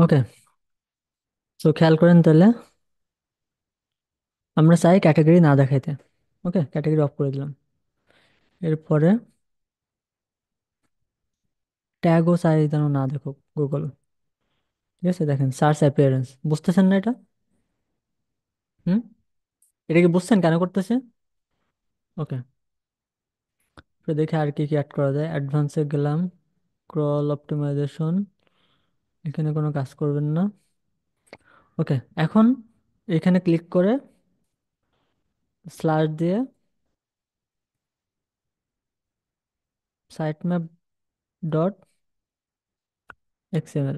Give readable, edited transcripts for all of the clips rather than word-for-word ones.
ওকে, তো খেয়াল করেন তাহলে আমরা চাই ক্যাটাগরি না দেখাইতে। ওকে, ক্যাটাগরি অফ করে দিলাম। এরপরে ট্যাগও চাই যেন না দেখো গুগল। ঠিক আছে, দেখেন সার্চ অ্যাপিয়ারেন্স, বুঝতেছেন না এটা? হুম, এটা কি বুঝছেন কেন করতেছে? ওকে, তো দেখে আর কি কি অ্যাড করা যায়। অ্যাডভান্সে গেলাম, ক্রল অপটিমাইজেশন, এখানে কোনো কাজ করবেন না। ওকে, এখন এখানে ক্লিক করে স্ল্যাশ দিয়ে সাইট ম্যাপ ডট এক্সএমএল।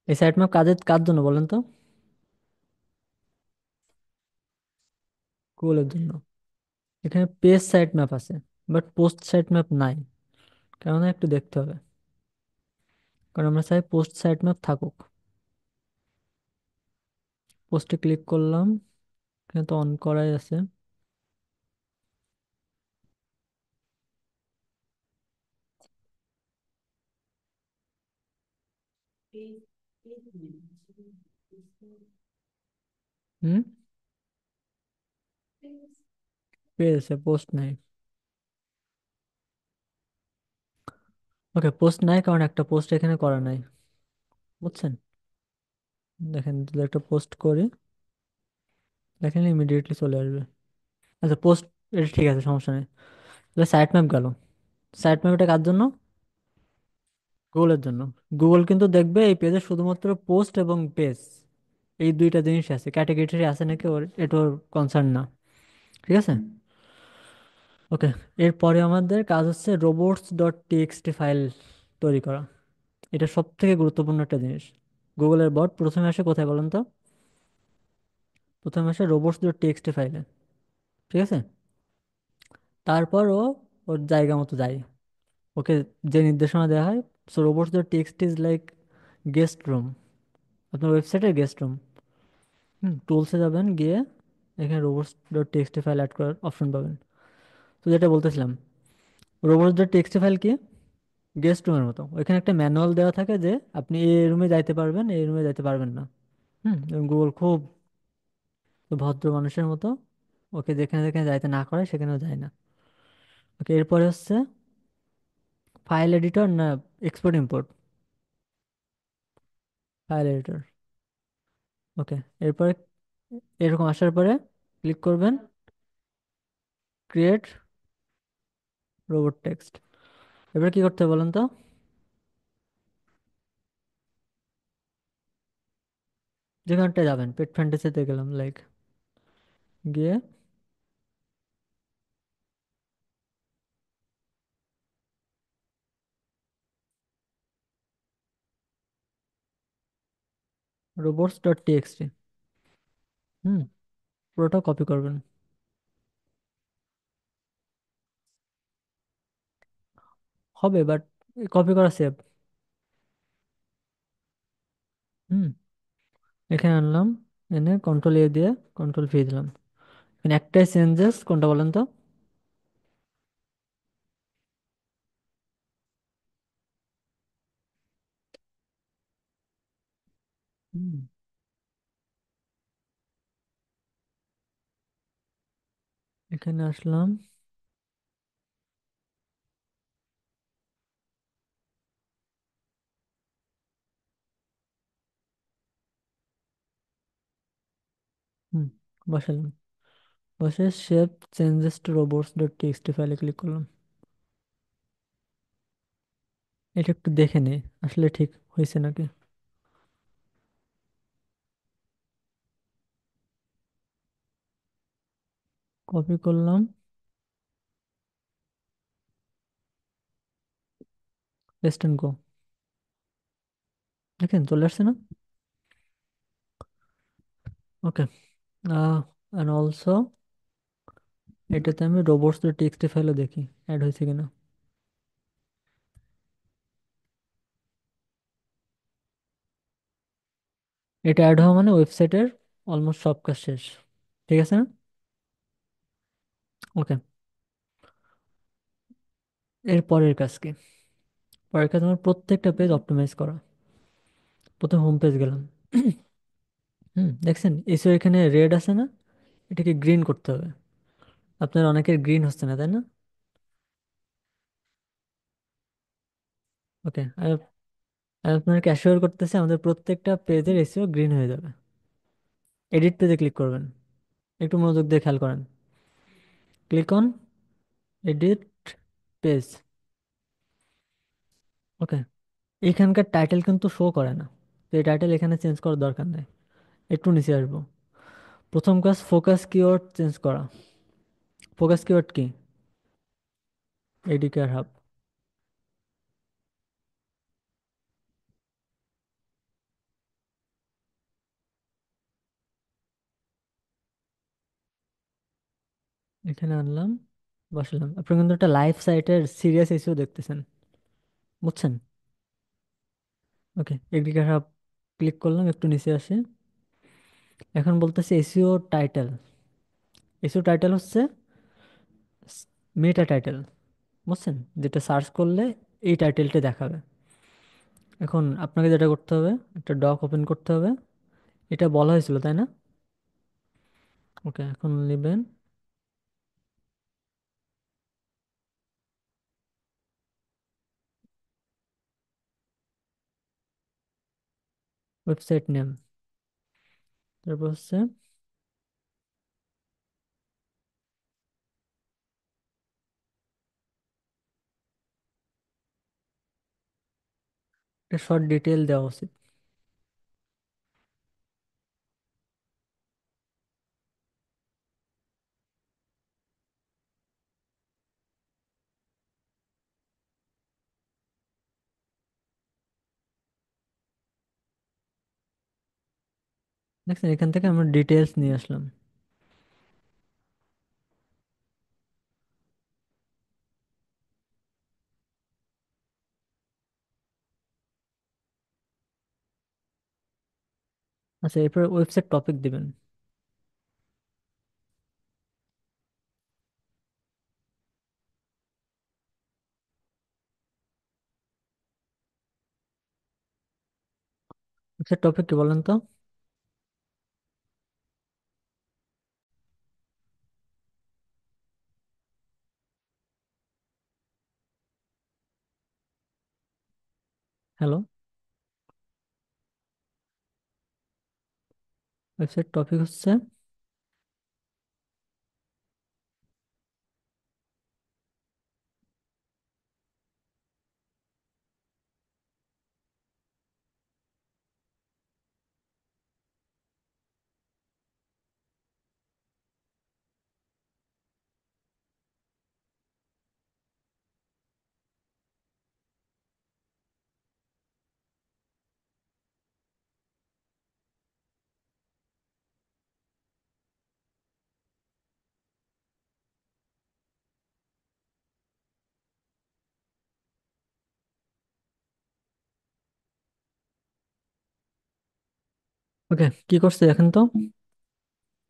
এই সাইট ম্যাপ কার জন্য বলেন তো? গুগলের জন্য। এখানে পেজ সাইট ম্যাপ আছে, বাট পোস্ট সাইট ম্যাপ নাই। কেননা একটু দেখতে হবে, কারণ আমরা চাই পোস্ট সাইট ম্যাপ থাকুক। পোস্টে ক্লিক করলাম, এখানে তো অন করাই আছে। হুম, পেয়েছে, পোস্ট নাই। ওকে, পোস্ট নাই কারণ একটা পোস্ট এখানে করা নাই, বুঝছেন? দেখেন যদি একটা পোস্ট করি, দেখেন ইমিডিয়েটলি চলে আসবে। আচ্ছা, পোস্ট, এটা ঠিক আছে, সমস্যা নেই। তাহলে সাইট ম্যাপ গেল। সাইট ম্যাপ এটা কার জন্য? গুগলের জন্য। গুগল কিন্তু দেখবে এই পেজে শুধুমাত্র পোস্ট এবং পেজ, এই দুইটা জিনিস আছে, ক্যাটাগরি আছে নাকি ওর এটা ওর কনসার্ন না। ঠিক আছে। ওকে, এরপরে আমাদের কাজ হচ্ছে রোবটস ডট টিএক্সটি ফাইল তৈরি করা। এটা সব থেকে গুরুত্বপূর্ণ একটা জিনিস। গুগলের বট প্রথমে আসে কোথায় বলেন তো? প্রথমে আসে রোবটস ডট টিএক্সটি ফাইলে। ঠিক আছে, তারপর ও ওর জায়গা মতো যায়। ওকে, যে নির্দেশনা দেওয়া হয়, so robots dot TXT is like guest room, আপনার ওয়েবসাইটের গেস্ট রুম। টুলসে যাবেন, গিয়ে এখানে robots dot TXT file add করার অপশন পাবেন। তো যেটা বলতেছিলাম, রোবটস ডট টিএক্সটি ফাইল কি, গেস্ট রুমের মতো। ওইখানে একটা ম্যানুয়াল দেওয়া থাকে যে আপনি এই রুমে যাইতে পারবেন, এই রুমে যাইতে পারবেন না। এবং গুগল খুব ভদ্র মানুষের মতো ওকে যেখানে যেখানে যাইতে না করে সেখানেও যায় না। ওকে, এরপরে হচ্ছে ফাইল এডিটর না export import? File editor. Okay, এরপরে এরকম আসার পরে ক্লিক করবেন ক্রিয়েট রোবট টেক্সট। এবার কি করতে হবে বলেন তো? যেখানটায় যাবেন, পেট ফ্যান্টাসিতে গেলাম লাইক, গিয়ে রোবটস ডট টিএক্সটি। হুম, পুরোটা কপি করবেন। হবে, বাট কপি করা সেভ। হুম, এখানে আনলাম, এনে কন্ট্রোল এ দিয়ে কন্ট্রোল ভি দিলাম। এখানে একটাই চেঞ্জেস, কোনটা বলেন তো? হুম, এখানে আসলাম। হুম, বসালাম, বসে shape changes to robots dot TXT ফাইলে ক্লিক করলাম। এটা একটু দেখে নে আসলে ঠিক হয়েছে নাকি। কপি করলাম, পেস্ট এন্ড গো। দেখেন চলে আসছে না? ওকে, অ্যান্ড অলসো এটাতে আমি রোবটস ডট টিএক্সটি ফাইলও দেখি অ্যাড হয়েছে কিনা। এটা অ্যাড হওয়া মানে ওয়েবসাইটের অলমোস্ট সব কাজ শেষ। ঠিক আছে না? ওকে, এর পরের কাজ কি? পরের কাজ আমার প্রত্যেকটা পেজ অপটিমাইজ করা। প্রথমে হোম পেজ গেলাম। দেখছেন এসিও এখানে রেড আছে না? এটাকে গ্রিন করতে হবে। আপনার অনেকের গ্রিন হচ্ছে না, তাই না? ওকে, আমি আমি আপনাকে অ্যাসিওর করতেছি আমাদের প্রত্যেকটা পেজের এসিও গ্রিন হয়ে যাবে। এডিট পেজে ক্লিক করবেন, একটু মনোযোগ দিয়ে খেয়াল করেন। Click on edit page. Okay, এখানকার টাইটেল কিন্তু শো করে না, তো এই টাইটেল এখানে চেঞ্জ করার দরকার নেই। একটু নিচে আসবো। প্রথম কাজ ফোকাস কিওয়ার্ড চেঞ্জ করা। ফোকাস কিওয়ার্ড কি? এডিকেয়ার হাব। এখানে আনলাম, বসালাম। আপনি কিন্তু একটা লাইভ সাইটের সিরিয়াস এসিও দেখতেছেন, বুঝছেন? ওকে, এডিকেয়ার হাব ক্লিক করলাম, একটু নিচে আসে। এখন বলতেছে এসইও টাইটেল। এসইও টাইটেল হচ্ছে মেটা টাইটেল, বুঝছেন? যেটা সার্চ করলে এই টাইটেলটা দেখাবে। এখন আপনাকে যেটা করতে হবে, একটা ডক ওপেন করতে হবে। এটা বলা হয়েছিল, তাই না? ওকে, এখন নেবেন ওয়েবসাইট নেম, তারপর হচ্ছে একটা শর্ট ডিটেল দেওয়া উচিত। দেখছেন, এখান থেকে আমরা ডিটেলস নিয়ে আসলাম। আচ্ছা, এরপর ওয়েবসাইট টপিক দিবেন। ওয়েবসাইট টপিক কি বলেন তো? হ্যালো, ওয়েবসাইট টপিক হচ্ছে, ওকে কি করছে দেখেন তো,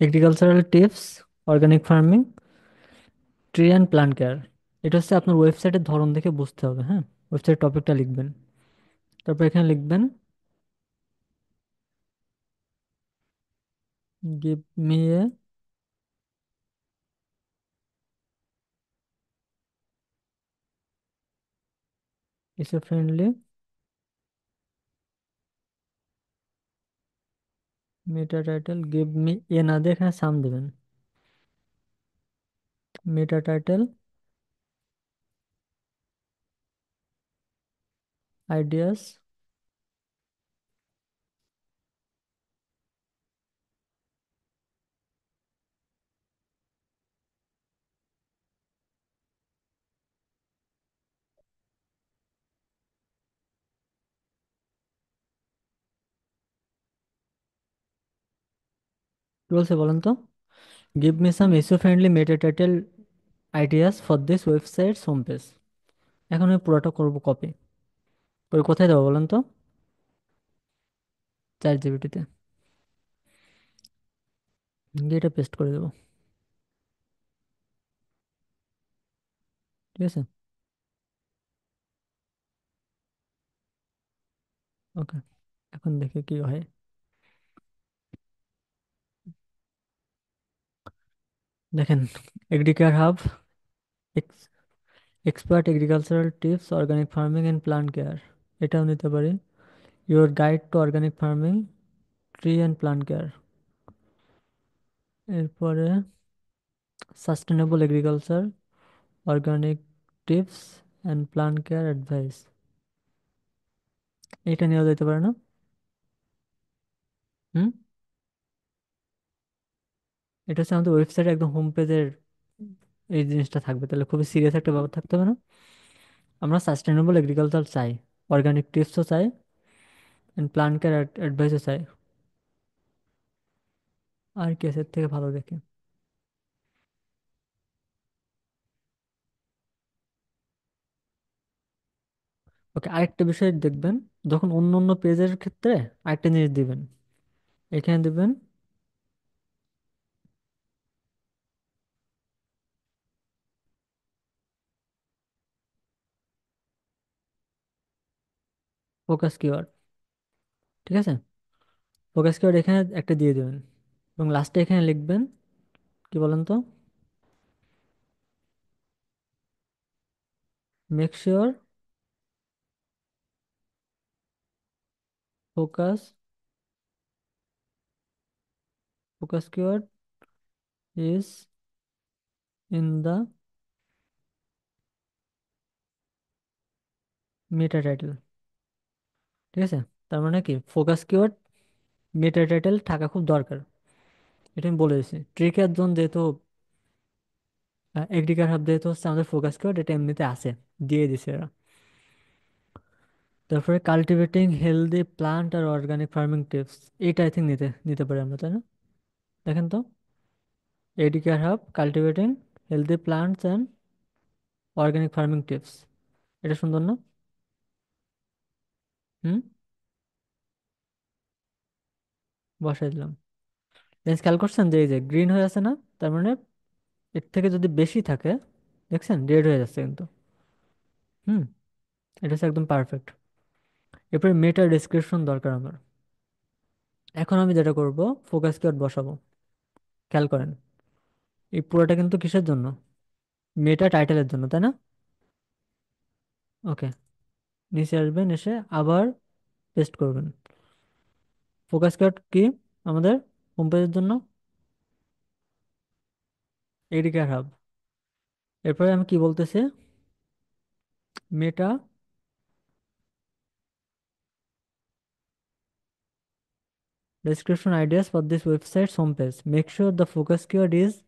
agricultural tips, organic farming, tree and plant care. এটা হচ্ছে আপনার ওয়েবসাইটের ধরন দেখে বুঝতে হবে। হ্যাঁ, ওয়েবসাইট টপিকটা লিখবেন, তারপর এখানে লিখবেন give me a SEO friendly meta title. Give me a না দিয়ে এখানে সাম দেবেন। Meta title ideas. কি বলছে বলেন তো? Give me some SEO friendly meta title ideas for this website home page. এখন আমি পুরোটা করব কপি করে কোথায় দেবো বলেন তো? 4 জিবিটিতে গিয়ে এটা পেস্ট করে দেবো। ঠিক আছে। ওকে, এখন দেখে কি হয়। দেখেন, Agricare hub, expert agricultural tips, organic farming and plant care, এটাও নিতে পারি। Your guide to organic farming, tree and plant care. এরপরে sustainable agriculture, organic tips and plant care advice, এটা নেওয়া যেতে পারে না? হুম। এটা হচ্ছে আমাদের ওয়েবসাইটে একদম হোম পেজের এই জিনিসটা থাকবে, তাহলে খুবই সিরিয়াস একটা ব্যাপার থাকতে হবে না? আমরা সাস্টেনেবল এগ্রিকালচার চাই, অর্গানিক টিপসও চাই, এন্ড প্লান্ট কেয়ার অ্যাডভাইসও চাই। আর কি আছে এর থেকে ভালো দেখে? ওকে, আরেকটা বিষয় দেখবেন, যখন অন্য অন্য পেজের ক্ষেত্রে আরেকটা জিনিস দিবেন, এখানে দিবেন ফোকাস কিওয়ার্ড। ঠিক আছে, ফোকাস কিওয়ার্ড এখানে একটা দিয়ে দিবেন, এবং লাস্টে এখানে লিখবেন কি বলেন তো, make sure focus focus keyword is in the meta title. ঠিক আছে, তার মানে কি, ফোকাস কিওয়ার্ড মেটা টাইটেল থাকা খুব দরকার। এটা আমি বলে দিচ্ছি, ট্রিকের জন্য যেহেতু এগ্রিকার হাব যেহেতু হচ্ছে আমাদের ফোকাস কিওয়ার্ড, এটা এমনিতে আছে, দিয়ে দিছে এরা। তারপরে কাল্টিভেটিং হেলদি প্লান্ট আর অর্গানিক ফার্মিং টিপস, এইটা আই থিঙ্ক নিতে নিতে পারি আমরা, তাই না? দেখেন তো, Agricare hub cultivating healthy plants and organic farming tips, এটা সুন্দর না? হুম, বসাই দিলাম। লেন্স খেয়াল করছেন যে এই যে গ্রিন হয়ে আছে না, তার মানে এর থেকে যদি বেশি থাকে, দেখছেন রেড হয়ে যাচ্ছে কিন্তু। হুম, এটা হচ্ছে একদম পারফেক্ট। এরপরে মেটা ডেসক্রিপশন দরকার আমার। এখন আমি যেটা করব, ফোকাস কিওয়ার্ড বসাবো। খেয়াল করেন, এই পুরোটা কিন্তু কিসের জন্য? মেটা টাইটেলের জন্য, তাই না? ওকে, নিচে আসবেন, এসে আবার পেস্ট করবেন। ফোকাস কিওয়ার্ড কি আমাদের হোম পেজের জন্য? এডিকার হাব। এরপরে আমি কি বলতেছি, মেটা description ideas for this website's homepage. Make sure the focus keyword is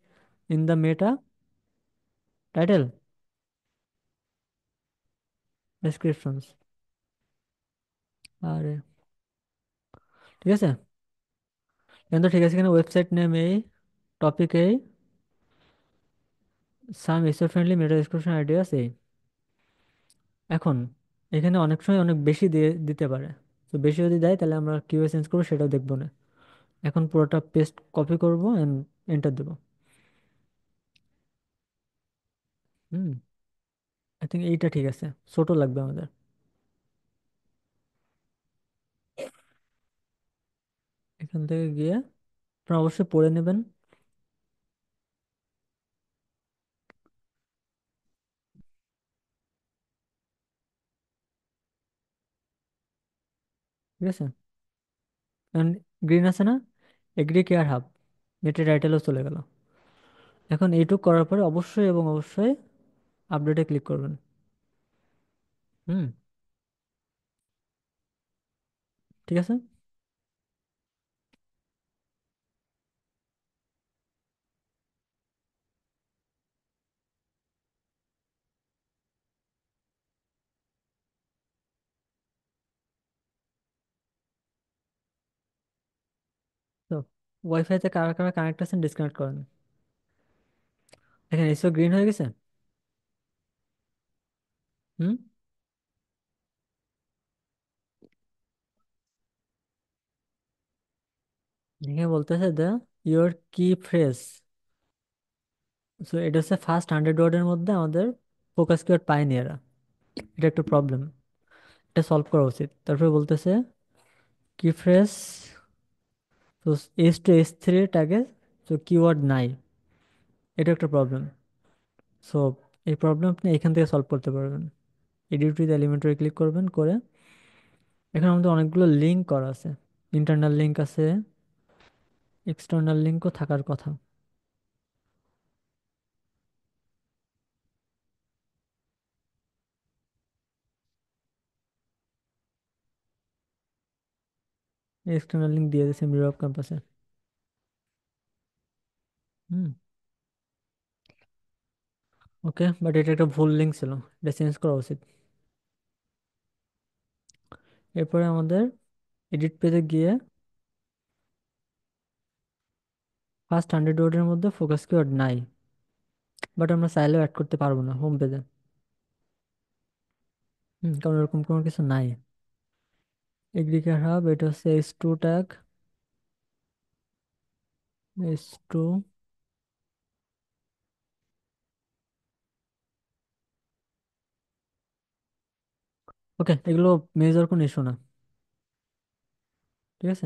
in the meta title descriptions. আরে, ঠিক আছে, কিন্তু ঠিক আছে, এখানে ওয়েবসাইট নেম এই, টপিক এই, some user friendly meta description ideas এই। এখন এখানে অনেক সময় অনেক বেশি দিয়ে দিতে পারে, তো বেশি যদি দেয় তাহলে আমরা কিভাবে চেঞ্জ করবো সেটাও দেখবো না। এখন পুরোটা পেস্ট কপি করবো এন্ড এন্টার দেবো। হুম, আই থিঙ্ক এইটা ঠিক আছে, ছোট লাগবে আমাদের। এখান থেকে গিয়ে আপনারা অবশ্যই পড়ে নেবেন। ঠিক আছে, গ্রিন আছে না, এগ্রি কেয়ার হাব, মেটা টাইটেলও চলে গেল। এখন এইটুক করার পরে অবশ্যই এবং অবশ্যই আপডেটে ক্লিক করবেন। হুম, ঠিক আছে। তো ওয়াইফাইতে কারা কারা কানেক্ট আছেন ডিসকানেক্ট করেন। এখানে এসও গ্রিন হয়ে গেছে। হুম, এখানে বলতেছে দ্য ইওর কি ফ্রেজ, সো এটা হচ্ছে ফার্স্ট 100 ওয়ার্ডের মধ্যে আমাদের ফোকাস কিওয়ার্ড পায়নি এরা, এটা একটু প্রবলেম, এটা সলভ করা উচিত। তারপরে বলতেছে কি ফ্রেজ, তো S2 S3 ট্যাগে তো কিওয়ার্ড নাই, এটা একটা প্রবলেম। সো এই প্রবলেম আপনি এখান থেকে সলভ করতে পারবেন। এডিট উইথ এলিমেন্টরে ক্লিক করবেন, করে এখানে আমাদের অনেকগুলো লিঙ্ক করা আছে, ইন্টারনাল লিঙ্ক আছে, এক্সটার্নাল লিঙ্কও থাকার কথা। এক্সটার্নাল লিঙ্ক দিয়ে দিয়েছে মিরর অফ ক্যাম্পাসে। হুম। ওকে, বাট এটা একটা ভুল লিঙ্ক ছিল, এটা চেঞ্জ করা উচিত। এরপরে আমাদের এডিট পেজে গিয়ে ফার্স্ট 100 ওয়ার্ডের মধ্যে ফোকাস কিওয়ার্ড নাই, বাট আমরা চাইলেও অ্যাড করতে পারবো না হোম পেজে। কারণ এরকম কোনো কিছু নাই। এগ্রিকার হাব, এটা হচ্ছে S2 ট্যাগ, S2। ওকে, এগুলো মেজর কোনো ইস্যু না, ঠিক আছে।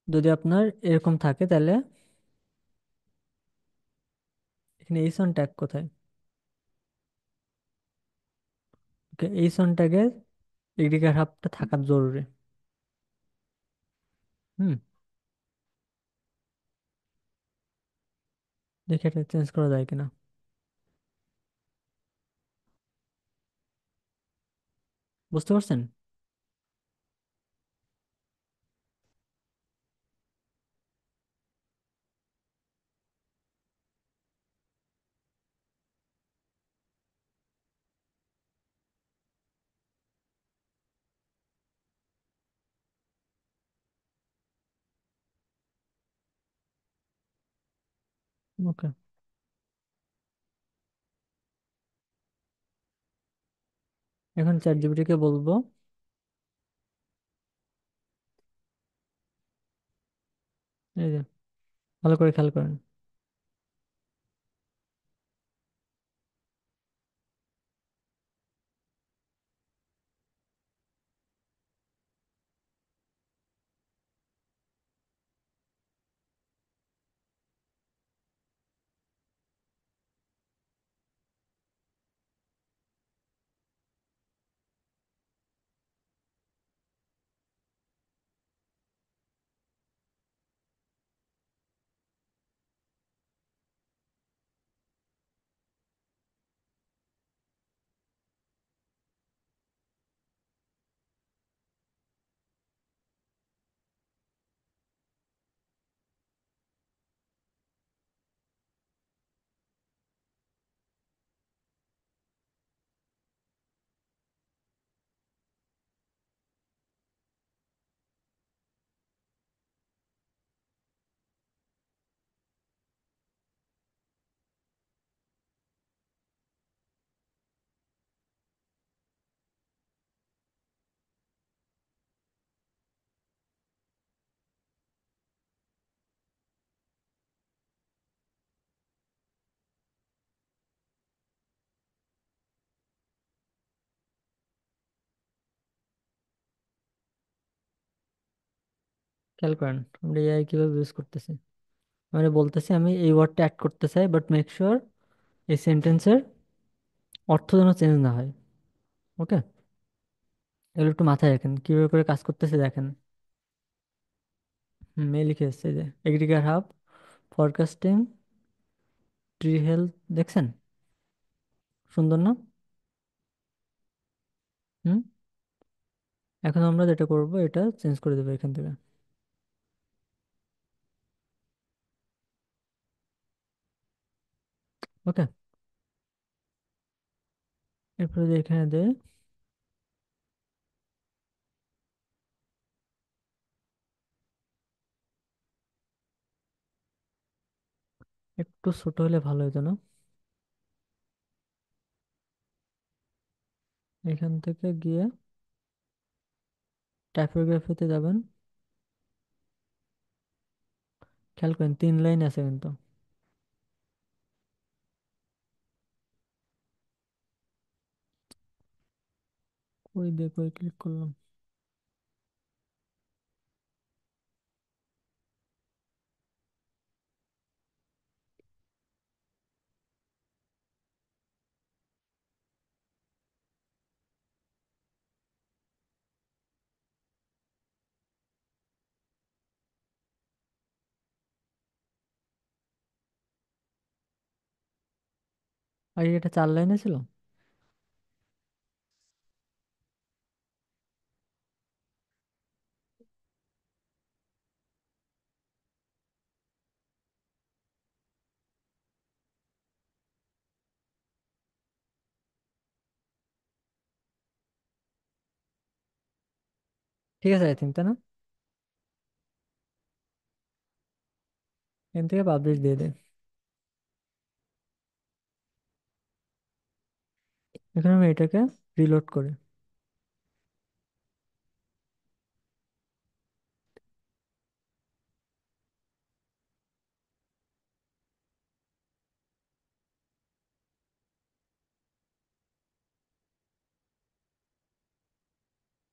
যদি আপনার এরকম থাকে তাহলে এখানে এইচ1 ট্যাগ কোথায়? ওকে, এইচ1 ট্যাগে এগ্রিকার হাবটা থাকা জরুরি। হুম। দেখি এটা চেঞ্জ করা যায় কিনা। বুঝতে পারছেন? ওকে, এখন চ্যাট জিপিটিকে বলবো, এই যে, ভালো করে খেয়াল করেন। খেয়াল করেন আমরা এআই কিভাবে ইউজ করতেছি। আমি বলতেছি আমি এই ওয়ার্ডটা অ্যাড করতে চাই, বাট মেক শিওর এই সেন্টেন্সের অর্থ যেন চেঞ্জ না হয়। ওকে, এগুলো একটু মাথায় রাখেন, কিভাবে করে কাজ করতেছে দেখেন। এই লিখে এসছে যে এগ্রিকার হাব, ফরকাস্টিং, ট্রি হেলথ, দেখছেন? সুন্দর না? হুম। এখন আমরা যেটা করব, এটা চেঞ্জ করে দেবো এখান থেকে। ওকে, এরপরে যে এখানে দে, একটু ছোট হলে ভালো হতো না? এখান থেকে গিয়ে টাইপোগ্রাফিতে যাবেন, খেয়াল করেন 3 লাইন আছে কিন্তু। কই দিয়ে কই ক্লিক করলাম? আর এটা 4 লাইনে ছিল। ঠিক আছে, আই থিঙ্ক, তাই না? এখান থেকে পাবলিশ দিয়ে দে। এখন আমি এটাকে রিলোড করি।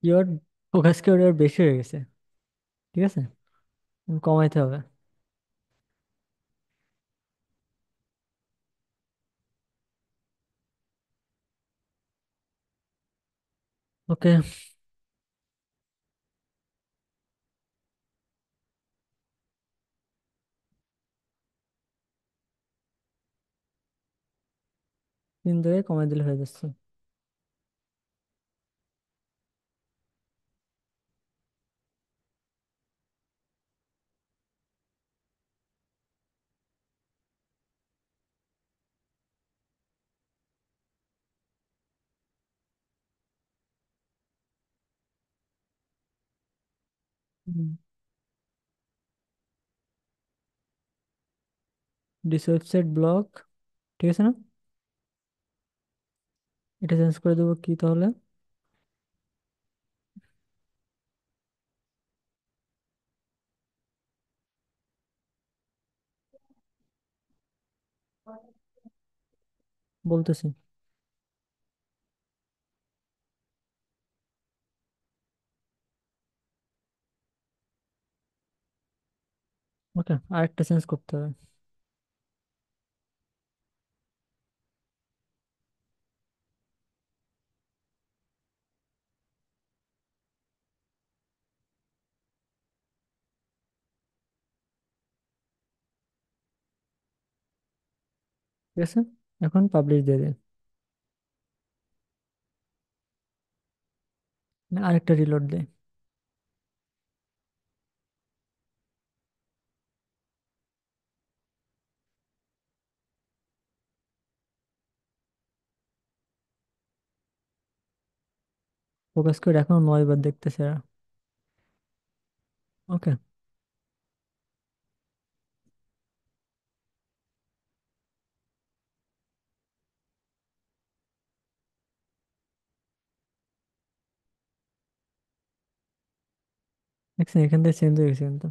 কিওয়ার্ড ফোকাস কিওয়ার্ড বেশি হয়ে গেছে। ঠিক আছে, কমাইতে হবে। ওকে। তিন থেকে কমাই দিলে হয়ে যাচ্ছে। This website block. ঠিক আছে না? এটা চেঞ্জ করে দেবো কি তাহলে? বলতেছি। ওকে, আরেকটা চেঞ্জ করতে হবে। ঠিক আছে, এখন পাবলিশ দিয়ে দে। না, আরেকটা রিলোড দে। ফোকাস করে এখনো 9 বার দেখতেছে এরা। ওকে। দেখছেন, এখান থেকে চেঞ্জ হয়ে গেছে কিন্তু।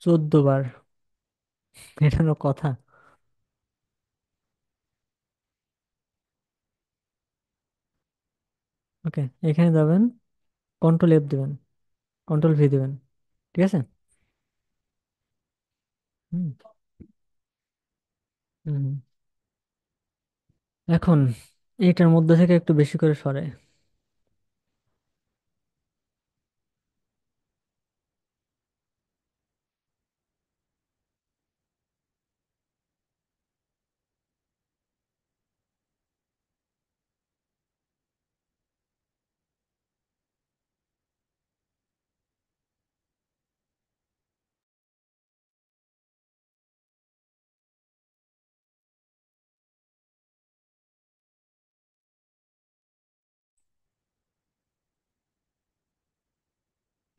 14 বার। এটা হলো কথা? ওকে, এখানে যাবেন, কন্ট্রোল F দিবেন, কন্ট্রোল V দিবেন। ঠিক আছে। হুম। হুম। এখন এইটার মধ্যে থেকে একটু বেশি করে সরাই।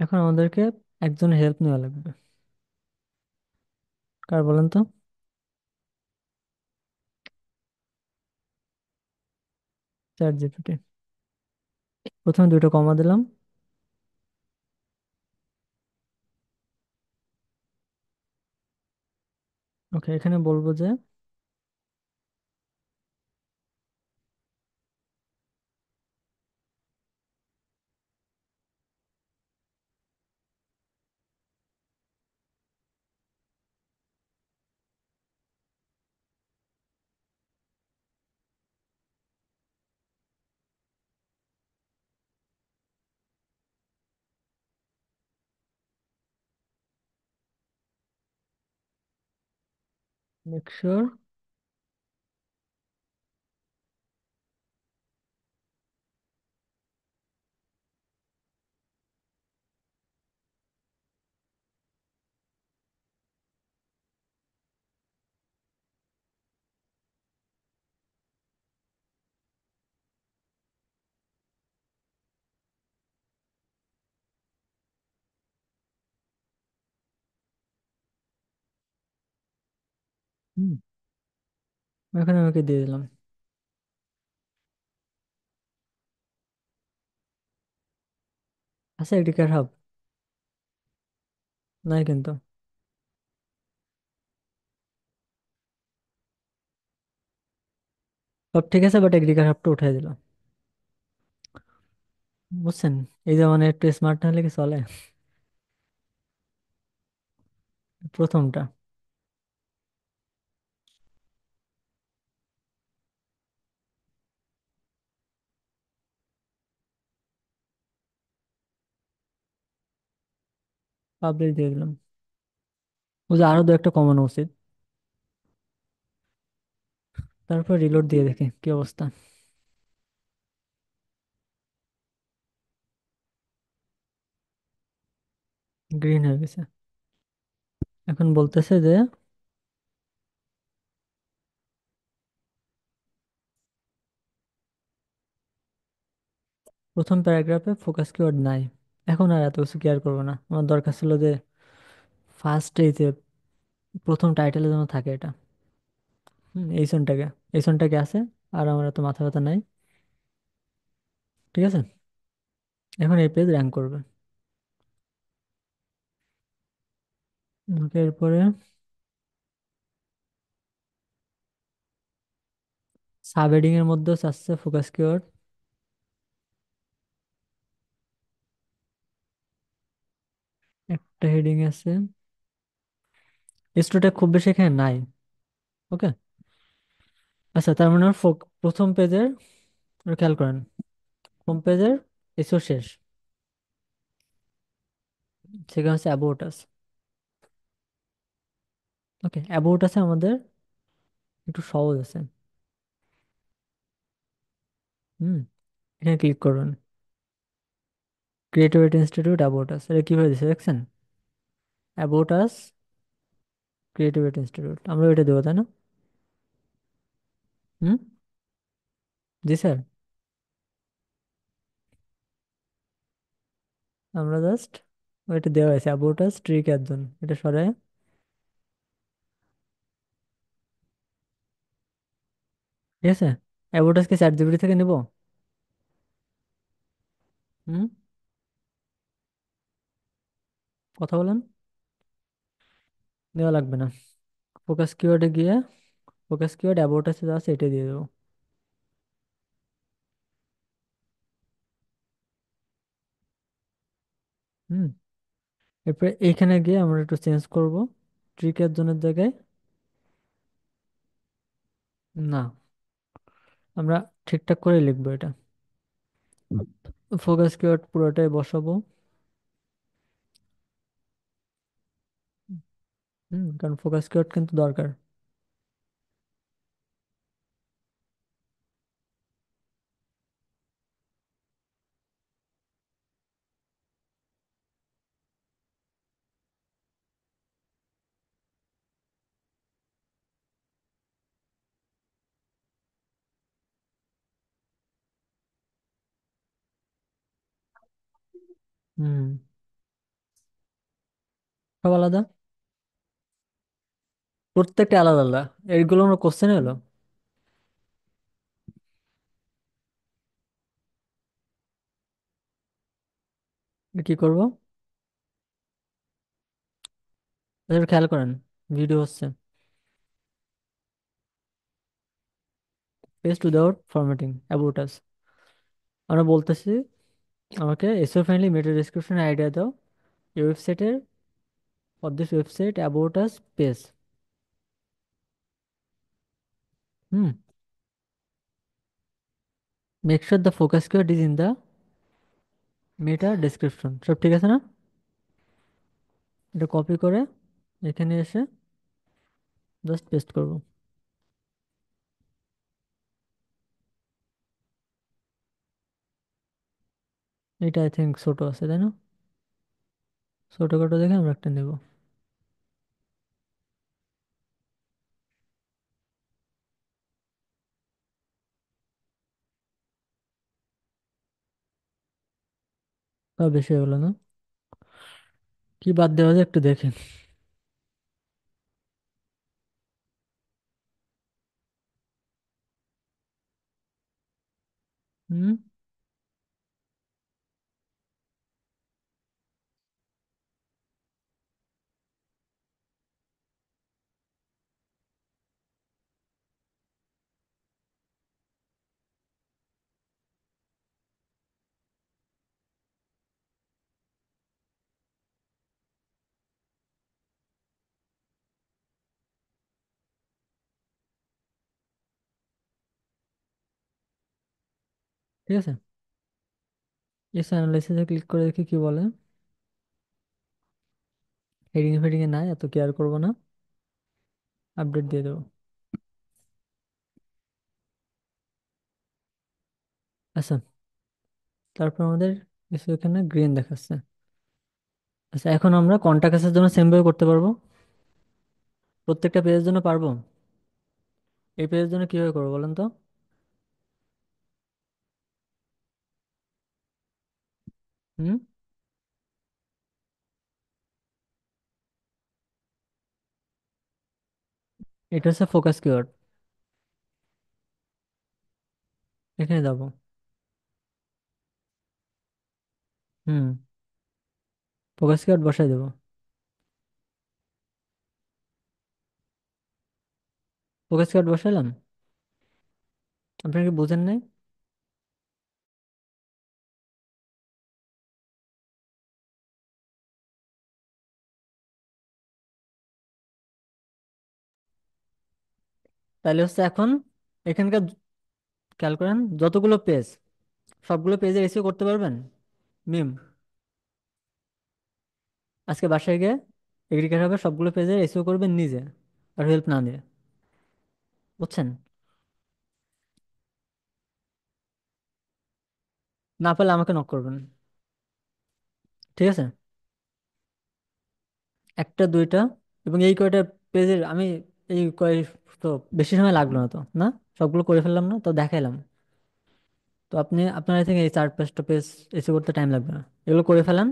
এখন আমাদেরকে একজনের হেল্প নেওয়া লাগবে। কার বলেন তো? ChatGPT। প্রথমে দুটো কমা দিলাম। ওকে, এখানে বলবো যে মেক শিওর। হুম, এখানে আমাকে দিয়ে দিলাম। আচ্ছা, এডিকার হাব নাই কিন্তু। সব ঠিক আছে, বাট এগ্রিকার হাবটা উঠাই দিলাম। বুঝছেন? এই যে মানে একটু স্মার্ট না হলে কি চলে? প্রথমটা। পাবলিশ দিয়ে দিলাম। ও যে আরো দু একটা কমানো উচিত। তারপর রিলোড দিয়ে দেখি কি অবস্থা। গ্রিন হয়ে গেছে। এখন বলতেছে যে প্রথম প্যারাগ্রাফে ফোকাস কিওয়ার্ড নাই। এখন আর এত কিছু কেয়ার করবো না, আমার দরকার ছিল যে ফার্স্ট এই যে প্রথম টাইটেলের জন্য থাকে এটা। এই সনটাকে, এই সনটাকে আছে। আর আমার এত মাথা ব্যথা নাই। ঠিক আছে, এখন এই পেজ র্যাঙ্ক করবে। ওকে, এরপরে সাব হেডিং এর মধ্যে চাচ্ছে ফোকাস কিওয়ার্ড। একটা হেডিং আছে, স্টুডেন্ট খুব বেশি এখানে নাই। ওকে। আচ্ছা, তার মানে ওর প্রথম পেজের, খেয়াল করেন, হোম পেজের এসও শেষ, সেখানে হচ্ছে অ্যাবাউট আস। ওকে, অ্যাবাউট আছে আমাদের একটু সহজ আছে। হুম, এখানে ক্লিক করবেন। ক্রিয়েটিভিটি ইনস্টিটিউট অ্যাবাউট আস, এটা কিভাবে দিচ্ছে দেখছেন? অ্যাবাউট আস, ক্রিয়েটিভিটি ইনস্টিটিউট, আমরা এটা দেবো তাই না? হুম। জি স্যার। আমরা জাস্ট এটা দেওয়া হয়েছে অ্যাবাউট আস ট্রিক একজন, এটা সরাই। ঠিক আছে, অ্যাবাউট আস কি চ্যাট জিপিটি থেকে নিব? হুম, কথা বলেন। নেওয়া লাগবে না। ফোকাস কিওয়ার্ডে গিয়ে ফোকাস কিওয়ার্ড অ্যাবাউট আস যা আছে এটা দিয়ে দেবো। হুম, এরপরে এইখানে গিয়ে আমরা একটু চেঞ্জ করব, ট্রিকের জনের জায়গায়। না, আমরা ঠিকঠাক করে লিখবো এটা। ফোকাস কিওয়ার্ড পুরোটাই বসাবো। কারণ ফোকাস কিওয়ার্ড কিন্তু দরকার। হুম, সব আলাদা, প্রত্যেকটা আলাদা আলাদা। এইগুলো আমরা কোশ্চেন এলো। কি করব? এবার খেয়াল করেন, ভিডিও হচ্ছে paste without formatting about us. আমরা বলতেছি আমাকে SEO friendly meta description idea দাও, এই ওয়েবসাইটের, for this website about us page. Hmm, make sure the focus keyword is in the meta description. সব ঠিক আছে না? এটা কপি করে এখানে এসে জাস্ট পেস্ট করবো। এটা আই থিঙ্ক ছোট আছে, তাই না? ছোটখাটো দেখে আমরা একটা নেব। তা বেশি হলো না? কি বাদ দেওয়া যায় একটু দেখেন। হুম। ঠিক আছে, এস অ্যানালাইসিসে ক্লিক করে দেখি কি বলে। হেডিং ফেডিং এ নাই, এত কেয়ার করবো না, আপডেট দিয়ে দেবো। আচ্ছা, তারপর আমাদের কিছু এখানে গ্রিন দেখাচ্ছে। আচ্ছা, এখন আমরা কন্টাক্ট জন্য সেম ভাবে করতে পারবো? প্রত্যেকটা পেজের জন্য পারবো? এই পেজের জন্য কিভাবে করবো বলেন তো? হুম। এটা হচ্ছে ফোকাস কিওয়ার্ড। এখানে যাবো। হুম। ফোকাস কিওয়ার্ড বসাই দেবো। ফোকাস কিওয়ার্ড বসাইলাম। আপনারা কি বুঝেন নাই? তাহলে হচ্ছে এখন এখানকার খেয়াল করেন, যতগুলো পেজ, সবগুলো পেজে এসিও করতে পারবেন। মিম, আজকে বাসায় গিয়ে এগ্রিকালচার হবে, সবগুলো পেজে এসিও করবেন নিজে, আর হেল্প না নিয়ে। বুঝছেন? না পারলে আমাকে নক করবেন। ঠিক আছে, একটা দুইটা, এবং এই কয়টা পেজের আমি এই কয়, তো বেশি সময় লাগলো না তো, না? সবগুলো করে ফেললাম না তো, দেখাইলাম। তো আপনার থেকে এই 4-5টা পেজ এসে করতে টাইম লাগবে না, এগুলো করে ফেলান।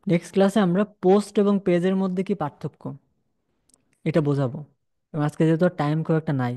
নেক্সট ক্লাসে আমরা পোস্ট এবং পেজের মধ্যে কি পার্থক্য এটা বোঝাবো। এবং আজকে যেহেতু টাইম খুব একটা নাই,